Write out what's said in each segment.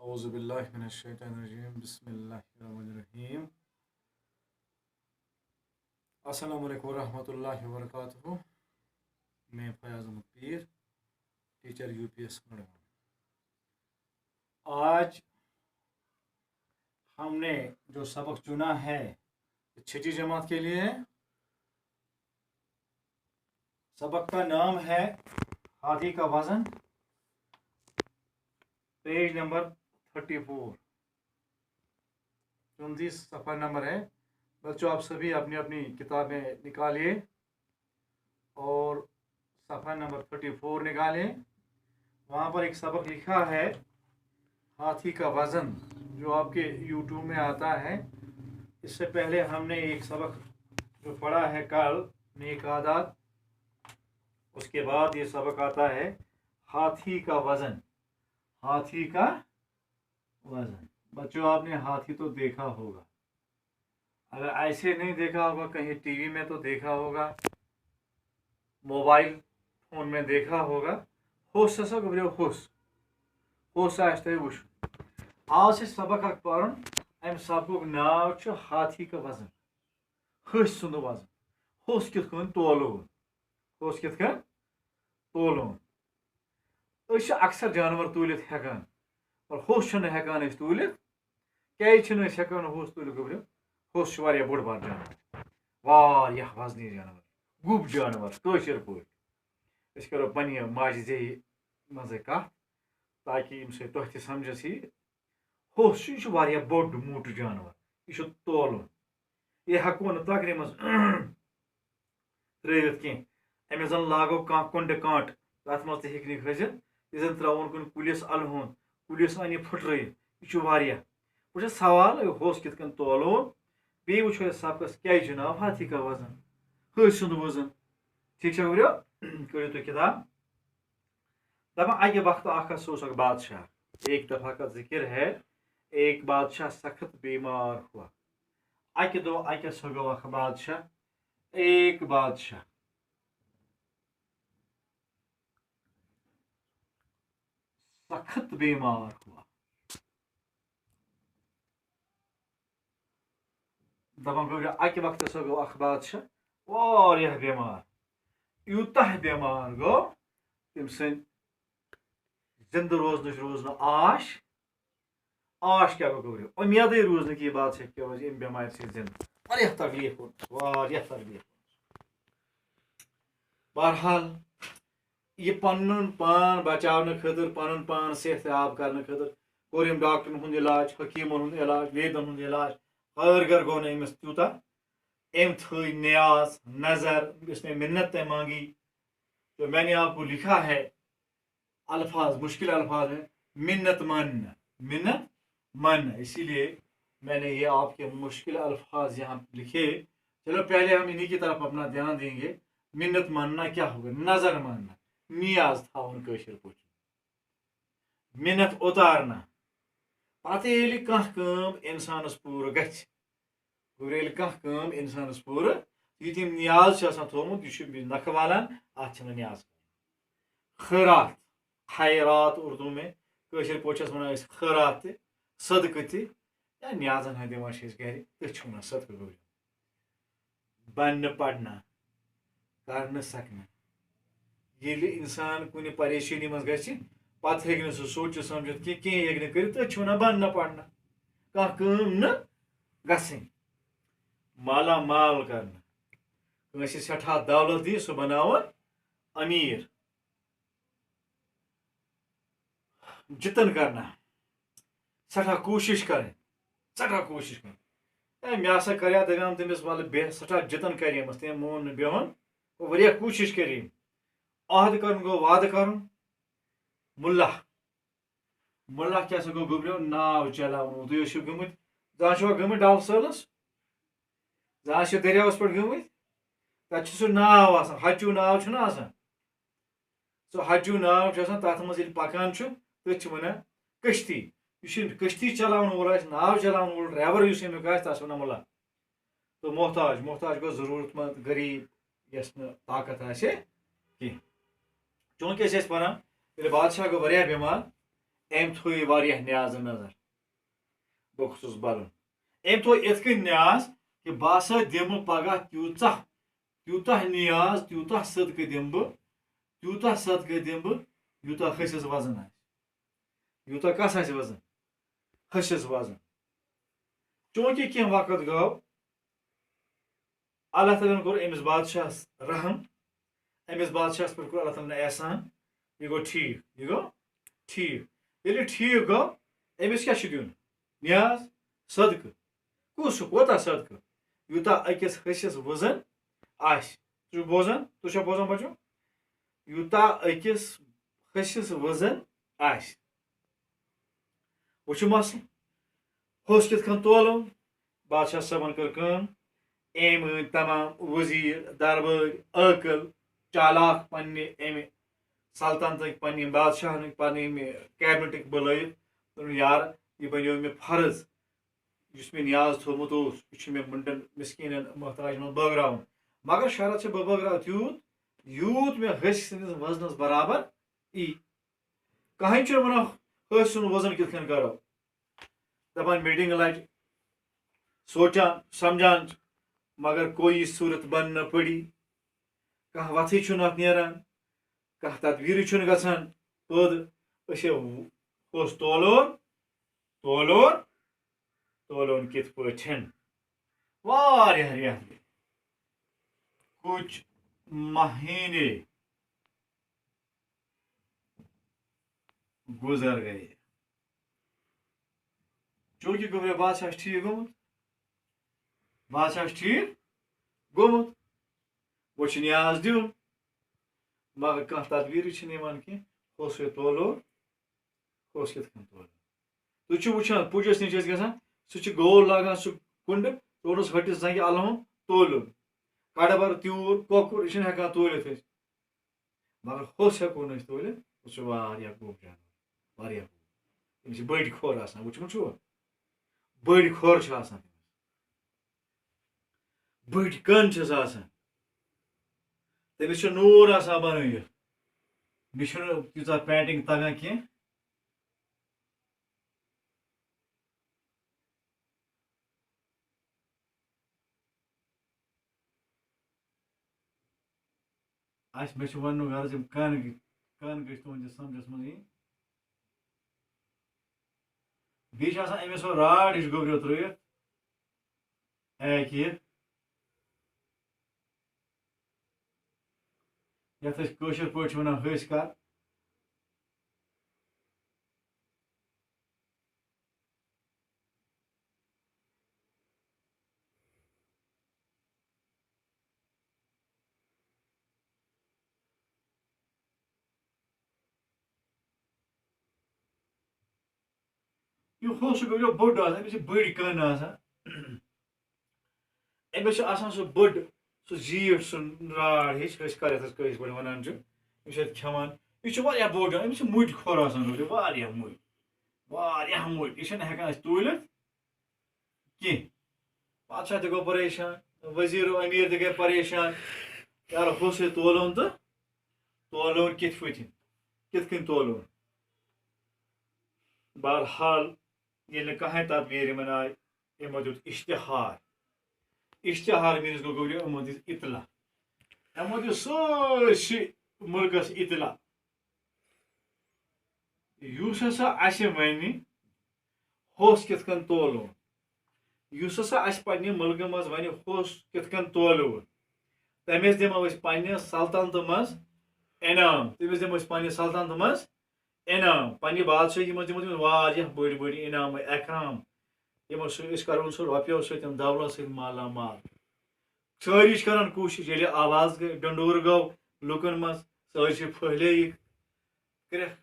اعوذ باللہ من الشیطان الرجیم بسم اللہ الرحمن الرحیم السلام علیکم ورحمۃ اللہ وبرکاتہ. میں Fayyaz Ahmad Peer teacher U P S Khandwa. آج ہم نے جو سبق چنا ہے چھٹی جماعت کے لیے. سبق کا نام ہے ہاتھی کا وزن. پیج نمبر 34 34 صفحہ نمبر ہے. بچوں آپ سبھی اپنی اپنی کتابیں نکالیے اور صفحہ نمبر 34 نکالیں. وہاں پر ایک سبق لکھا ہے ہاتھی کا وزن جو آپ کے یوٹیوب میں آتا ہے. اس سے پہلے ہم نے ایک سبق جو پڑھا ہے کل نیک عادات، اس کے بعد یہ سبق آتا ہے ہاتھی کا وزن. ہاتھی کا وزن. بچوں آپ نے ہاتھی تو دیکھا ہوگا، اگر ایسے نہیں دیکھا ہوگا کہیں ٹی وی میں تو دیکھا ہوگا، موبائل فون میں دیکھا ہوگا. ہوس ہسا گبریو ہوس آسہِ تۄہہِ وٕچھُن. آز چھِ سبق اکھ پرُن. امہِ سبقُک ناو چھُ ہاتھی کا وزن. ہسۍ سُنٛد وزن. ہوس کِتھ کٔنۍ تولون. ہوس کِتھ کٔنۍ تولون. أسۍ چھِ اکثر جانور توٗلِتھ ہٮ۪کان، اور ہوس چھِنہٕ ہٮ۪کان أسۍ توٗلِتھ. کیازِ چھِنہٕ أسۍ ہٮ۪کان ہوس توٗلِتھ گوٚبرِو؟ ہوس چھُ واریاہ بوٚڑ بار جانور، واریاہ وزنی جانور، گُپ جانور کٲشِر پٲٹھۍ. أسۍ کرو پننہِ ماجہِ زیٚیہِ منٛزٕے کتھ تاکہِ ییٚمہِ سۭتۍ تۄہہِ تہِ سمجھس یی. ہوس چھُ یہِ چھُ واریاہ بوٚڑ موٚٹ جانور. یہِ چھُ تولُن. یہِ ہٮ۪کو نہٕ تَگرِ منٛز ترٲوِتھ کینٛہہ. أمِس زن لاگو کانٛہہ کُنڈٕ کانٛٹ تتھ منٛز تہِ ہیٚکہِ نہٕ کھٔسِتھ. یہِ زن ترٛاوون کُنہِ کُلِس الہُن، کُلِس انہِ پھٕٹرٲیِتھ. یہِ چھُ واریاہ. وٕچھ سوال ہوس کِتھ کٔنۍ تولون. بیٚیہِ وٕچھو أسۍ سبقس کیٛازِ چھُ ناو ہاتھی کا وزن، ہسۍ سُنٛد وزن. ٹھیٖک چھا گوٚبرِو؟ کٔرِو تُہۍ کِتاب. دپان اکہِ وقتہٕ اکھ اوس اکھ بادشاہ. ایک دفعہ کا ذکر ہے. ایک بادشاہ سخت بیمار ہوا. اکہِ دۄہ اکس گوٚو اکھ بادشاہ. ایک بادشاہ سخت بیمار ہوا. دپان گوٚو اکہِ وقتہٕ ہسا گوٚو اکھ بادشاہ واریاہ بیمار. یوٗتاہ بیمار گوٚو تٔمۍ سٕنٛدۍ زِندٕ روزنٕچ روٗز نہٕ آش. آش کیٛاہ گوٚو گوٚبرِو؟ اُمیدٕے روٗز نہٕ کہِ یہِ بادشاہ کیٛاہ روزِ اَمہِ بٮ۪مارِ سۭتۍ زِندٕ. واریاہ تکلیٖف اوس، واریاہ تکلیٖف. بہرحال یہِ پنُن پان بچاونہٕ خٲطرٕ، پنُن پان صحت یاب کرنہٕ خٲطرٕ کوٚر أمۍ ڈاکٹرن ہُنٛد علاج، حکیٖمن ہُنٛد علاج، ویدن ہُنٛد علاج. کارگر گوٚو نہٕ أمِس تیوٗتاہ. أمۍ تھٲے نیاز نظر. اس نے منت طے مانگی. تو میں نے آپ کو لکھا ہے الفاظ، مشکل الفاظ ہیں. منت ماننا، منت ماننا. اسی لیے میں نے یہ آپ کے مشکل الفاظ یہاں لکھے. چلو پہلے ہم انہیں کی طرف اپنا دھیان دیں گے. منت ماننا کیا ہوگا؟ نظر ماننا، نیاز تھاون کٲشِر پٲٹھۍ. منت اتارنا. پتہٕ ییٚلہِ کانٛہہ کٲم اِنسانس پوٗرٕ گژھِ، ییٚلہِ کانٛہہ کٲم اِنسانس پوٗرٕ یہِ تٔمۍ نیاز چھُ آسان تھوٚومُت، یہِ چھُ نکھٕ والان، اتھ چھِنہٕ نیاز. خٲرات، خیرات اردو میں، کٲشِر پٲٹھۍ چھِس ونان أسۍ خٲرات تہِ، صدقہٕ تہِ، یا نیازن ہٕنٛدۍ دِوان چھِ أسۍ گرِ، تٔتھۍ چھِ ونان صدقہٕ. گوٚو بننہٕ پڑنہٕ، کرنہٕ سکنہٕ. ییٚلہِ اِنسان کُنہِ پریشٲنی منٛز گژھِ پتہٕ ہیٚکہِ نہٕ سُہ سوٗنٛچِتھ سمجھِتھ کہِ کینٛہہ ہیٚکہِ نہٕ کٔرِتھ، تٔتھۍ چھِ ونان بننہٕ پڑنہٕ. کانٛہہ کٲم نہٕ گژھٕنۍ. مالا مال کرنہٕ. کٲنٛسہِ سٮ۪ٹھاہ دولت دی سُہ بناوُن أمیٖر. جتن کرنا، سٮ۪ٹھاہ کوٗشِش کرٕنۍ، سٮ۪ٹھاہ کوٗشِش کرٕنۍ. مےٚ ہسا کریٛاو دپیٛام تٔمِس وَلہٕ بیٚہہ. سٮ۪ٹھاہ جتن کریمَس، تٔمۍ مون نہٕ بِہُن. واریاہ کوٗشِش کٔرِم. عہدٕ کرُن گوٚو وعدٕ کرُن. مُلا، مُلا کیٛاہ سا گوٚو گوٚبرِو؟ ناو چلاوُن. تُہۍ ٲسِو گٔمٕتۍ، زانٛہہ چھُوا گٔمٕتۍ ڈل صٲبس؟ زانٛہہ چھِ دٔریاوس پٮ۪ٹھ گٔمٕتۍ؟ تتہِ چھُ سُہ ناو آسان، ہچوٗ ناو چھُنہ آسان. سُہ ہچوٗ ناو چھُ آسان. تتھ منٛز ییٚلہِ پکان چھُ تٔتھۍ چھِ ونان کٔشتی. یُس یہِ کٔشتی چلاوان وول آسہِ، ناو چلاوان وول ڈرایور یُس امیُک آسہِ، تتھ چھِ ونان مُلا. تہٕ محتاج، محتاج گوٚو ضروٗرت منٛد، غریٖب، یس نہٕ طاقت آسہِ کینٛہہ. چوٗنٛکہِ أسۍ ٲسۍ پران ییٚلہِ بادشاہ گوٚو واریاہ بٮ۪مار، أمۍ تھوو یہِ واریاہ نیازٕ نظر بہٕ کھوٚتُس بَلُن أمۍ تھوو یِتھ کٔنۍ نیاز کہِ بہٕ ہسا دِمہٕ پگاہ تیوٗتاہ نیاز تیوٗتاہ صدقہٕ دِمہٕ بہٕ تیوٗتاہ صدقہٕ دِمہٕ بہٕ یوٗتاہ ۂسِس وزن آسہِ یوٗتاہ کس آسہِ وزن ۂسِس وزن چوٗنٛکہِ کینٛہہ وقت گوٚو اللہ تعالیٰ ہن کوٚر أمِس بادشاہس رحم أمِس بادشاہس پٮ۪ٹھ کوٚر اللہ تعالیٰ ہن احسان یہِ گوٚو ٹھیٖک ییٚلہِ ٹھیٖک گوٚو أمِس کیٛاہ چھُ دیُن نیاز صدقہٕ کُس کوتاہ صدقہٕ یوٗتاہ أکِس ۂسِس وزن آسہِ ژٕ چھُکھ بوزان تُہۍ چھا بوزان بچو یوٗتاہ أکِس ۂسِس وزن آسہِ وۄنۍ چھُ مسلہٕ ہوٚس کِتھ کٔنۍ تولُن بادشاہ صٲبن کٔر کٲم أمۍ أنۍ تمام وزیٖر دربٲرۍ عٲقل چالاک پننہِ امہِ سلطنتٕکۍ پننہِ بادشاہنٕکۍ پننہِ ییٚمہِ کیبنٹٕکۍ بُلٲیِتھ یار یہِ بنیو مےٚ فرض یُس مےٚ نیاز تھوٚومُت اوس یہِ چھُ مےٚ مٕنڈن مِسکیٖنن محتاجن منٛز بٲگراوُن مگر شرط چھِ بہٕ بٲگراو تیوٗت یوٗت مےٚ ۂسۍ سٕنٛدِس وزنس برابر یی کٕہٕنۍ چھُنہٕ ونان ۂسۍ سُنٛد وزن کِتھ کٔنۍ کرو دپان میٹنگ لٹہِ سونچان سمجھان مگر کوئی صوٗرت بن نہ پڑی کانٛہہ وتھٕے چھُنہٕ اتھ نیران کانٛہہ تدبیٖرٕے چھُنہٕ گژھان پٲدٕ أسۍ اوس تولون کِتھ پٲٹھۍ واریاہ رٮ۪تھ گٔے کُچھ مہینے گُزر گٔے چوٗنٛکہِ گوٚبرِ بادشاہ چھُ ٹھیٖک گوٚمُت وۄنۍ چھُ نیاز دیُن مگر کانٛہہ تدبیٖرٕے چھِنہٕ یِوان کینٛہہ ہوٚس کِتھ کٔنۍ تولو تُہۍ چھِو وٕچھان پُجَس نِش ٲسۍ گژھان سُہ چھُ گول لاگان سُہ کُنڈٕ روٚنُس ۂٹِس زنٛگہِ الوُن تولُن کڑٕبر تیوٗر کۄکُر یہِ چھِنہٕ ہٮ۪کان تولِتھ أسۍ مگر ہوٚس ہٮ۪کو نہٕ أسۍ تولِتھ سُہ چھُ واریاہ گوٚب جانور واریاہ گوٚب تٔمِس چھِ بٔڑۍ کھۄر آسان وٕچھمُت چھُوا بٔڑۍ کھۄر چھِ آسان بٔڑۍ کن چھِس آسان تٔمِس چھُ نوٗر آسان بنٲیِتھ مےٚ چھُنہٕ تیٖژاہ پینٹنگ تگان کینٛہہ اَسہِ مےٚ چھُ وَننُک غرض یِم کن گٔژھۍ تُہنٛدِس سمجھس منٛز یِنۍ بیٚیہِ چھِ آسان أمِس ہُہ راڈ ہِش گوٚبریو ترٲیِتھ اکہِ یَتھ أسۍ کٲشِر پٲٹھۍ چھِ وَنان ۂسۍ کر یہِ ہوٚس چھُ گوٚبریو بوٚڑ آسان أمِس چھِ بٔڑۍ کن آسان أمِس چھُ آسان سُہ بٔڑ سُہ زیٖٹھ سُہ راڈ ہِش ۂسۍ کر یَتھ أسۍ کٲشِر پٲٹھۍ وَنان چھِ یہِ چھُ اَتہِ کھٮ۪وان یہِ چھُ واریاہ بوٚڑ أمِس چھِ مُٹۍ کھۄر آسان گوٚبریو واریاہ مُٹۍ یہِ چھِنہٕ ہٮ۪کان أسۍ تولِتھ کینٛہہ بادشاہ تہِ گوٚو پریشان ؤزیٖر أمیٖر تہِ گٔے پریشان یارٕ ہوٚسٕے تولُن تہٕ تولُن کِتھ کٔنۍ تولُن بہرحال ییٚلہِ نہٕ کٕہٕنۍ تدبیٖر یِمن آیہِ یِمو دیُت اِشتِہار میٖنٕز گوٚو گوٚبریو یِمو دِژ اطلاع یِمو دیُت سٲرسٕے مُلکس اطلاع یُس ہسا اَسہِ وَنہِ ہوٚس کِتھ کٔنۍ تولُن یُس ہسا اَسہِ پننہِ مُلکہٕ منٛز وَنہِ ہوٚس کِتھ کٔنۍ تولوُن تٔمِس دِمو أسۍ پننہِ سلطنتہٕ منٛز انعام پننہِ بادشٲہی منٛز دِمو تٔمِس واریاہ بٔڑۍ بٔڑۍ انعامہٕ احرام یِمو سۭتۍ أسۍ کرون سُہ رۄپیو سۭتۍ دولت سۭتۍ مالا مال سٲری چھِ کران کوٗشِش ییٚلہِ آواز گٔے ڈنڈور گوٚو لُکن منٛز سٲری چھِ پھٔہلییِکھ کٔرِکھ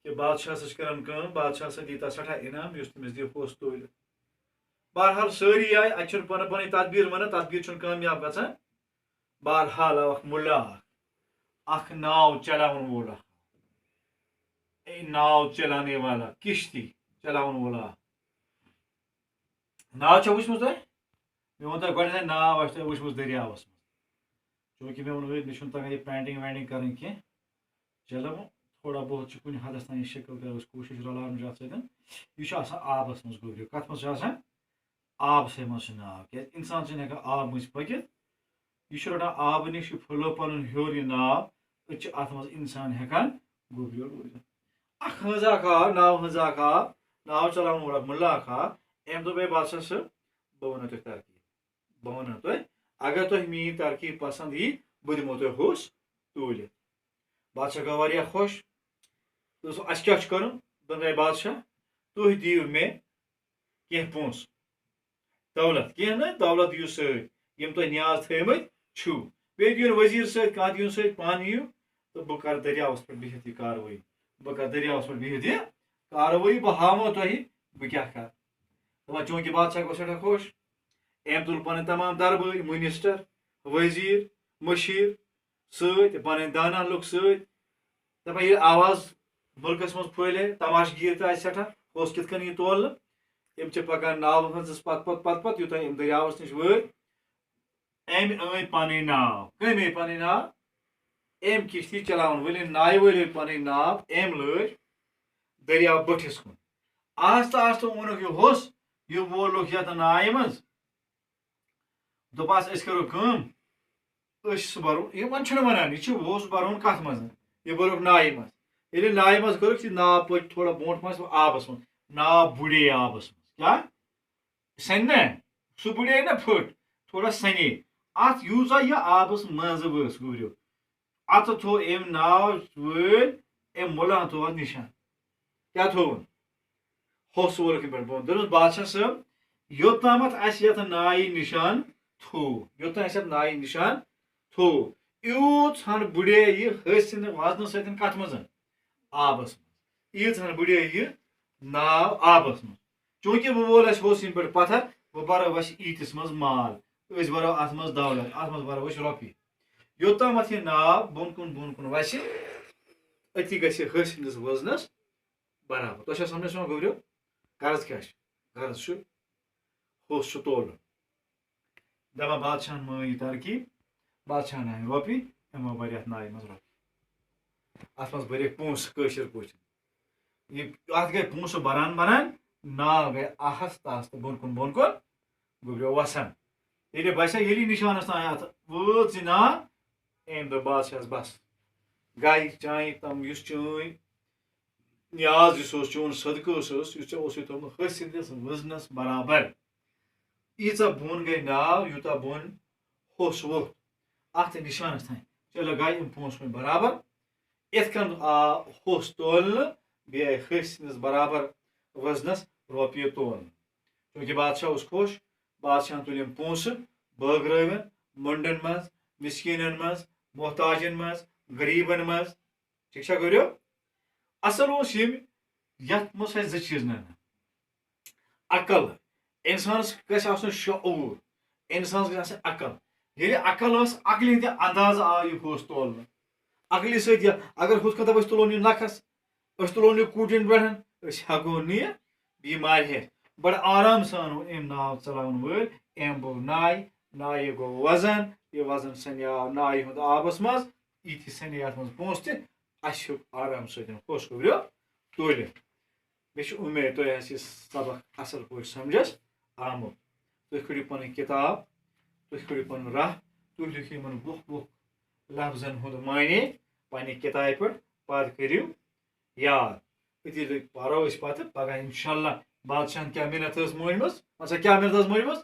کہِ بادشاہ ہسا چھِ کران کٲم بادشاہ ہسا دی تَتھ سٮ۪ٹھاہ انعام یُس تٔمِس دی ہوٚس تولِتھ بہرحال سٲری آیہِ اَتہِ چھُنہٕ پنٕنۍ تدبیٖر وَنان تدبیٖر چھُنہٕ کامیاب گژھان بہرحال آو اکھ مُلا اکھ ناو چلاوَن وول ناو چلانے والا کِشتی چلاوَن وول ناو چھا وٕچھمٕژ تۄہہِ مےٚ ووٚن تۄہہِ گۄڈنٮ۪تھٕے ناو آسہِ تۄہہِ وٕچھمٕژ دٔریاوَس منٛز چوٗنٛکہِ مےٚ ووٚن مےٚ چھُنہٕ تگان یہِ پینٹِنٛگ وینٹِنٛگ کَرٕنۍ کینٛہہ چلو تھوڑا بہت کُنہِ حدس تام شکل کرو کوٗشِش رلاونٕچ اَتھ سۭتۍ یہِ چھُ آسان آبس منٛز گوٚبریو کَتھ منٛز چھُ آسان آبسٕے منٛز چھُ ناو کیازِ اِنسان چھُنہٕ ہٮ۪کان آبہٕ مٔنٛزۍ پٔکِتھ یہِ چھُ رَٹان آبہٕ نِش یہِ پھٕلو پَنُن ہیوٚر یہِ ناو أسۍ چھِ اَتھ منٛز اِنسان ہٮ۪کان گوٚبریو روٗزِتھ اکھ ہٲنز اکھ آو ناو ہٲنز اکھ آو ناو چلاوان وول اکھ مُلا اکھ آو أمۍ دوٚپ ہے بادشاہ صٲب بہٕ وَنو تۄہہِ ترکیٖب بہٕ وَنو تۄہہِ اگر تۄہہِ میٛٲنۍ ترکیٖب پسنٛد یی بہٕ دِمو تۄہہِ ہوٚس توٗلِتھ بادشاہ گوٚو واریاہ خۄش دوٚپُس اَسہِ کیٛاہ چھُ کَرُن دوٚپ ہے بادشاہ تُہۍ دِیِو مےٚ کینٛہہ پونٛسہٕ دولت کینٛہہ نہٕ دولت دِیِو سۭتۍ یِم تۄہہِ نیاز تھٲیمٕتۍ چھُو بیٚیہِ دِیُن وزیٖر سۭتۍ کانٛہہ دِیُن سۭتۍ پانہٕ یِیِو تہٕ بہٕ کَرٕ دٔریاوَس پٮ۪ٹھ بِہِتھ یہِ کاروٲیی بہٕ کَرٕ دٔریاوَس پٮ۪ٹھ بِہِتھ یہِ کاروٲیی بہٕ ہاومو تۄہہِ بہٕ کیٛاہ کَرٕ دَپان چوٗنٛکہِ بادشاہ گوٚو سٮ۪ٹھاہ خۄش أمۍ تُل پَنٕنۍ تمام دربٲرۍ مٔنِسٹر ؤزیٖر مٔشیٖر سۭتۍ پَنٕنۍ دانا لُکھ سۭتۍ دَپان ییٚلہِ آواز مُلکَس منٛز پھٲلے تماشہٕ گیٖر تہِ آسہِ سٮ۪ٹھاہ اوس کِتھ کٔنۍ یہِ تولنہٕ یِم چھِ پَکان ناوٕ ہٕنٛزَس پَتہٕ یوٚتانۍ یِم دٔریاوَس نِش وٲتۍ أمۍ أنۍ پَنٕنۍ ناو کٔمۍ أنۍ پَنٕنۍ ناو أمۍ کِشتی چلاوَن وٲلۍ نایہِ وٲلۍ أنۍ پَنٕنۍ ناو أمۍ لٲج دٔریاو بٔٹھِس کُن آہستہٕ آہستہٕ اوٚنُکھ یہِ ہوٚس یہِ وولُکھ یَتھ نایہِ منٛز دوٚپہَس أسۍ کَرو کٲم أسۍ بَرو یِمن چھُنہٕ وَنان یہِ چھُ ہوٚس بَرُن کَتھ منٛز یہِ بٔرٕکھ نایہِ منٛز ییٚلہِ نایہِ منٛز کٔرٕکھ یہِ ناو پٔکۍ تھوڑا برونٛٹھ پَہَن آبَس منٛز ناو بُڑے آبَس منٛز کیٛاہ سَنہِ نا سُہ بُڑے نا پھٔٹ تھوڑا سَنے اَتھ یوٗژاہ یہِ آبَس منٛزٕ ؤژھ گوٗرِو اَتھٕ تھوٚو أمۍ ناو وٲلۍ أمۍ مُلان تھوٚو اَتھ نِشان کیٛاہ تھوٚوُن ہوٚس وولُکھ یِم پٮ۪ٹھ بۄن دوٚپُس بادشاہ صٲب یوٚتامَتھ اَسہِ یَتھ نایہِ نِشان تھوٚو یوٚتام اَسہِ یَتھ نایہِ نِشان تھوٚو یوٗت ہن بُڑے یہِ ۂسۍ ہِنٛدِ وزنہٕ سۭتۍ کَتھ منٛز آبَس منٛز ییٖژ ہن بُڑے یہِ ناو آبَس منٛز چوٗنٛکہِ وۄنۍ وول اَسہِ ہوٚس یِم پٮ۪ٹھ پَتھر وۄنۍ بَرو أسۍ ییٖتِس منٛز مال أسۍ بَرو اَتھ منٛز دولت اَتھ منٛز بَرو أسۍ رۄپیہِ یوٚتامَتھ یہِ ناو بۄن کُن وَسہِ أتی گژھِ یہِ ۂسۍ ہِنٛدِس وزنَس برابر تۄہہِ چھا سَمجھ یِوان گوٚبریو غرض کیٛاہ چھُ غرض چھُ ہوٚس چھُ تولُن دَپان بادشاہن مٲنۍ یہِ ترکیٖب بادشاہن اَنہِ رۄپیہِ یِمو بَرِ یَتھ نایہِ منٛز رۄپیہِ اَتھ منٛز بٔرِکھ پونٛسہٕ کٲشِر پٲٹھۍ یہِ اَتھ گٔے پونٛسہٕ بَران ناو گٔے آہستہٕ آہستہٕ بۄن کُن گوٚبریو وَسان ییٚلہِ باسے ییٚلی نِشانَس تانۍ اَتھ وٲژ یہِ ناو أمۍ دوٚپ بادشاہَس بَس گَے چانہِ تِم یُس چٲنۍ نیاز یُس اوس چون صدقہٕ اوس یُس ژےٚ اوسُے تھوٚومُت ۂسۍ ہِنٛدِس وزنَس برابر ییٖژاہ بۄن گٔے ناو یوٗتاہ بۄن ہوٚس ووٚتھ اَتھ نِشانَس تانۍ چلو گٔے یِم پونٛسہٕ وۄنۍ برابر یِتھ کٔنۍ آو ہوٚس تولنہٕ بیٚیہِ آیہِ ۂسۍ ہِنٛدِس برابر وزنَس رۄپیہِ تولنہٕ چوٗنٛکہِ بادشاہ اوس خۄش بادشاہن تُلۍ یِم پونٛسہٕ بٲگرٲوِن مٔنٛڈٮ۪ن منٛز مِسکیٖنن منٛز محتاجن منٛز غریٖبن منٛز ٹھیٖک چھا گوٚبریو اَصٕل اوس ییٚمہِ یَتھ منٛز اَسہِ زٕ چیٖز نَنان عقل اِنسانَس گژھِ آسُن شعوٗر اِنسانَس گژھِ آسٕنۍ عقل ییٚلہِ عقل ٲس عقلہِ ہِنٛدِ اَندازٕ آو یہِ ہوٚس تولنہٕ عقلہِ سۭتۍ یہِ اگر ہُتھ کٔنۍ دَپو أسۍ تُلون یہِ نَکھَس أسۍ تُلون یہِ کوٗٹٮ۪ن پٮ۪ٹھ أسۍ ہٮ۪کو نہٕ یہِ بیٖمارِ ہٮ۪تھ بَڑٕ آرام سان اوٚن أمۍ ناو چلاوَن وٲلۍ أمۍ بوٚر نایہِ گوٚو وَزن یہِ وَزن سَنیٛاو نایہِ ہُنٛد آبَس منٛز یِتھۍ سَنے اَتھ منٛز پونٛسہٕ تہِ اَسہِ ہیوٚک آرام سۭتۍ ہوٚس گوٚبریو تولِتھ مےٚ چھِ اُمید تۄہہِ آسہِ یہِ سبق اَصٕل پٲٹھۍ سَمجھس آمُت تُہۍ کھٔڑِو پَنٕنۍ کِتاب تُہۍ کھٔڑِو پَنُن راہ تُہۍ لیکھِو یِمن وُہ لفظن ہُنٛد معنے پنٛنہِ کِتابہِ پٮ۪ٹھ پَتہٕ کٔرِو یاد أتی پَرو أسۍ پَتہٕ پَگاہ اِنشاء اللہ بادشاہن کیٛاہ محنت ٲس مٲنۍمٕژ کیٛاہ محنت ٲس مٲنۍمٕژ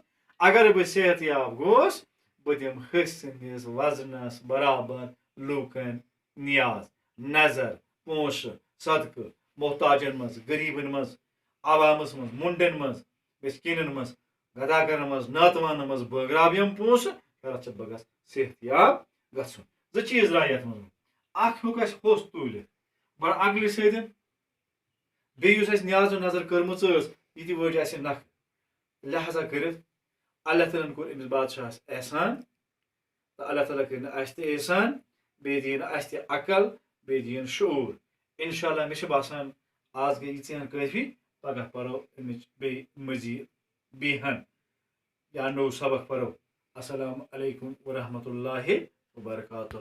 اگر بہٕ صحت یاب گوس بہٕ دِمہٕ ۂسۍ سٕنٛدِس وزنَس برابر لوٗکن نیاز نظر پونٛسہٕ صدقہٕ محتاجن منٛز غریٖبن منٛز عوامَس منٛز مُنڈٮ۪ن منٛز مِسکیٖنن منٛز گداگرن منٛز ناتوانن منٛز بٲگراو یِم پونٛسہٕ شرط چھِ بہٕ گژھٕ صحت یاب گژھُن زٕ چیٖز درٛاے یَتھ منٛز اکھ ہیوٚک اَسہِ ہوٚس توٗلِتھ بَڑٕ عقلہِ سۭتۍ بیٚیہِ یُس اَسہِ نیازو نظر کٔرمٕژ ٲس یہِ تہِ وٲج اَسہِ نکھٕ لہذا کٔرِتھ اللہ تعالیٰ کوٚر أمِس بادشاہس احسان تہٕ اللہ تعالیٰ کٔرِنۍ اَسہِ تہِ احسان بیٚیہِ دِیِن اَسہِ تہِ عقل بیٚیہِ دِیِن شعوٗر اِنشاء اللہ مےٚ چھُ باسان آز گٔے ییٖژہن کٲفی پگاہ پَرو اَمِچ بیٚیہِ مٔزیٖد بیٚیہِ ہن یا نوٚو سبق پَرو السلام علیکم ورحمتہ اللہ وبرکاتہ